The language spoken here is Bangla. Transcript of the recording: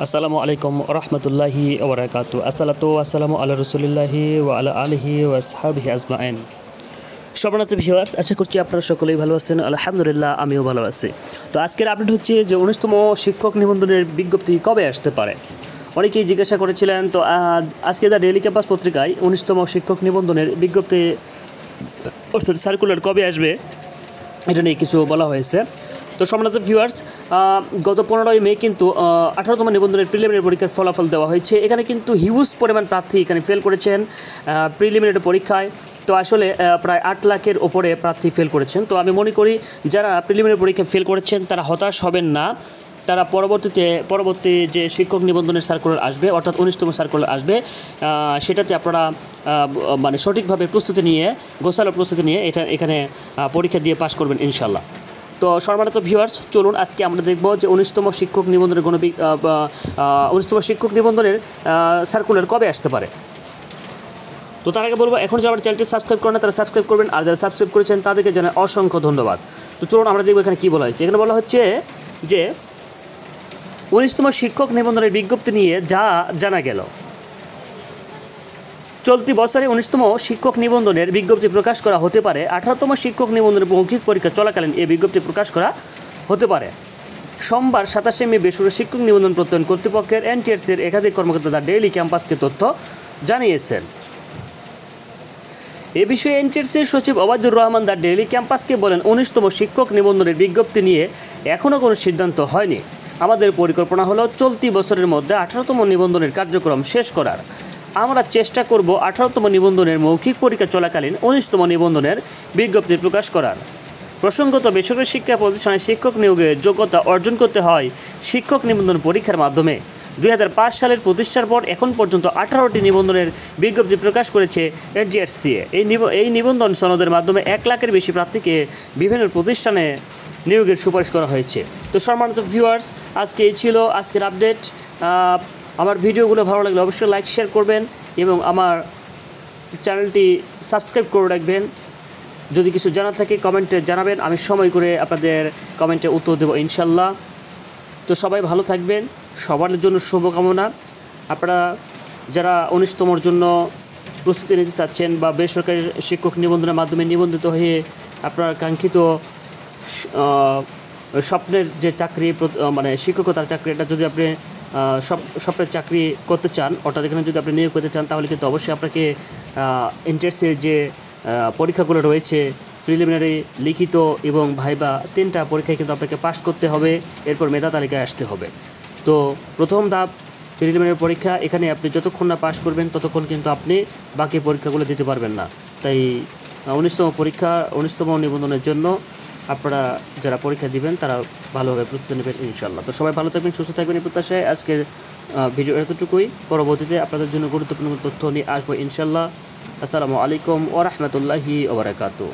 আসসালামু আলাইকুম রহমতুল্লাহি ওবরাকাতু। আসসালাতু আসসালামু আলা রসুলিল্লাহি ওয়া আলা আলিহি ওয়া আসহাবিহি আজমাইন। সম্মানিত ভিউয়ার্স, আশা করছি আপনারা সকলেই ভালো আছেন। আলহামদুলিল্লাহ, আমিও ভালো আছি। তো আজকের আপডেট হচ্ছে যে 19তম শিক্ষক নিবন্ধনের বিজ্ঞপ্তি কবে আসতে পারে, অনেকেই জিজ্ঞাসা করেছিলেন। তো আজকে দ্য ডেইলি ক্যাম্পাস পত্রিকায় 19তম শিক্ষক নিবন্ধনের বিজ্ঞপ্তি অর্থাৎ সার্কুলার কবে আসবে এটা নিয়ে কিছু বলা হয়েছে। তো সম্মানিত ভিউয়ার্স, গত 15ই মে কিন্তু 18তম নিবন্ধনের প্রিলিমিনারি পরীক্ষার ফলাফল দেওয়া হয়েছে। এখানে কিন্তু হিউজ পরিমাণ প্রার্থী এখানে ফেল করেছেন প্রিলিমিনারি পরীক্ষায়। তো আসলে প্রায় 8 লাখের ওপরে প্রার্থী ফেল করেছেন। তো আমি মনে করি যারা প্রিলিমিনারি পরীক্ষায় ফেল করেছেন তারা হতাশ হবেন না। তারা পরবর্তী যে শিক্ষক নিবন্ধনের সার্কুলার আসবে অর্থাৎ 19তম সার্কুলার আসবে, সেটাতে আপনারা মানে সঠিকভাবে প্রস্তুতি নিয়ে, গোছালো প্রস্তুতি নিয়ে এখানে পরীক্ষা দিয়ে পাশ করবেন ইনশাল্লাহ। তো সম্মানিত ভিউয়ার্স, চলুন আজকে আমরা দেখব যে 19তম শিক্ষক নিবন্ধনের 19তম শিক্ষক নিবন্ধনের সার্কুলার কবে আসতে পারে। তো তার আগে বলবো, এখন যারা চ্যানেলটি সাবস্ক্রাইব করেন না তারা সাবস্ক্রাইব করবেন, আর যারা সাবস্ক্রাইব করেছেন তাদেরকে জানাই অসংখ্য ধন্যবাদ। তো চলুন আমরা দেখব এখানে কী বলা হয়েছে। এখানে বলা হচ্ছে যে 19তম শিক্ষক নিবন্ধনের বিজ্ঞপ্তি নিয়ে যা জানা গেল, চলতি বছরে 19তম শিক্ষক নিবন্ধনের বিজ্ঞপ্তি প্রকাশ করা হতে পারে। 18তম শিক্ষক নিবন্ধনের মৌখিক পরীক্ষা চলাকালীন এই বিজ্ঞপ্তি প্রকাশ করা হতে পারে। সোমবার 27শে মে বেসরকারি শিক্ষক নিবন্ধন প্রত্যয়ন কর্তৃপক্ষের এনটিআরসির একাধিক কর্মকর্তা দ্য ডেইলি ক্যাম্পাসকে তথ্য জানিয়েছেন। এ বিষয়ে এনটিআরসির সচিব ওবায়দুর রহমান দ্য ডেইলি ক্যাম্পাসকে বলেন, 19তম শিক্ষক নিবন্ধনের বিজ্ঞপ্তি নিয়ে এখনও কোনো সিদ্ধান্ত হয়নি। আমাদের পরিকল্পনা হলো চলতি বছরের মধ্যে 18তম নিবন্ধনের কার্যক্রম শেষ করার। আমরা চেষ্টা করব 18তম নিবন্ধনের মৌখিক পরীক্ষা চলাকালীন 19তম নিবন্ধনের বিজ্ঞপ্তি প্রকাশ করার। প্রসঙ্গত, বেসরকারি শিক্ষা প্রতিষ্ঠানে শিক্ষক নিয়োগের যোগ্যতা অর্জন করতে হয় শিক্ষক নিবন্ধন পরীক্ষার মাধ্যমে। 2005 সালের প্রতিষ্ঠার পর এখন পর্যন্ত 18টি নিবন্ধনের বিজ্ঞপ্তি প্রকাশ করেছে এনটিআরসি। এই নিবন্ধন সনদের মাধ্যমে 1 লাখের বেশি প্রার্থীকে বিভিন্ন প্রতিষ্ঠানে নিয়োগের সুপারিশ করা হয়েছে। তো সম্মানিত ভিউয়ার্স, আজকে এই ছিল আজকের আপডেট। আমার ভিডিওগুলো ভালো লাগলে অবশ্যই লাইক শেয়ার করবেন এবং আমার চ্যানেলটি সাবস্ক্রাইব করে রাখবেন। যদি কিছু জানা থাকে কমেন্টে জানাবেন, আমি সময় করে আপনাদের কমেন্টে উত্তর দেবো ইনশাল্লাহ। তো সবাই ভালো থাকবেন, সবার জন্য শুভকামনা। আপনারা যারা 19তমর জন্য প্রস্তুতি নিতে চাচ্ছেন বা বেসরকারি শিক্ষক নিবন্ধনের মাধ্যমে নিবন্ধিত হয়ে আপনার কাঙ্ক্ষিত স্বপ্নের যে চাকরি, মানে শিক্ষকতার চাকরি, এটা যদি আপনি স্বপ্নের চাকরি করতে চান, অর্থাৎ এখানে যদি আপনি নিয়োগ করতে চান, তাহলে কিন্তু অবশ্যই আপনাকে এনটিআরসির যে পরীক্ষাগুলো রয়েছে, প্রিলিমিনারি, লিখিত এবং ভাইবা, 3টা পরীক্ষায় কিন্তু আপনাকে পাস করতে হবে। এরপর মেধা তালিকায় আসতে হবে। তো প্রথম ধাপ প্রিলিমিনারি পরীক্ষা, এখানে আপনি যতক্ষণ না পাস করবেন ততক্ষণ কিন্তু আপনি বাকি পরীক্ষাগুলো দিতে পারবেন না। তাই 19তম নিবন্ধনের জন্য আপনারা যারা পরীক্ষা দিবেন তারা ভালোভাবে প্রস্তুতি নেবেন ইনশাল্লাহ। তো সবাই ভালো থাকবেন, সুস্থ থাকবেন এই প্রত্যাশায় আজকের ভিডিও এতটুকুই। পরবর্তীতে আপনাদের জন্য গুরুত্বপূর্ণ তথ্য নিয়ে আসবো ইনশাল্লাহ। আসসালামু আলাইকুম ওয়া রাহমাতুল্লাহি ওয়া বারাকাতুহু।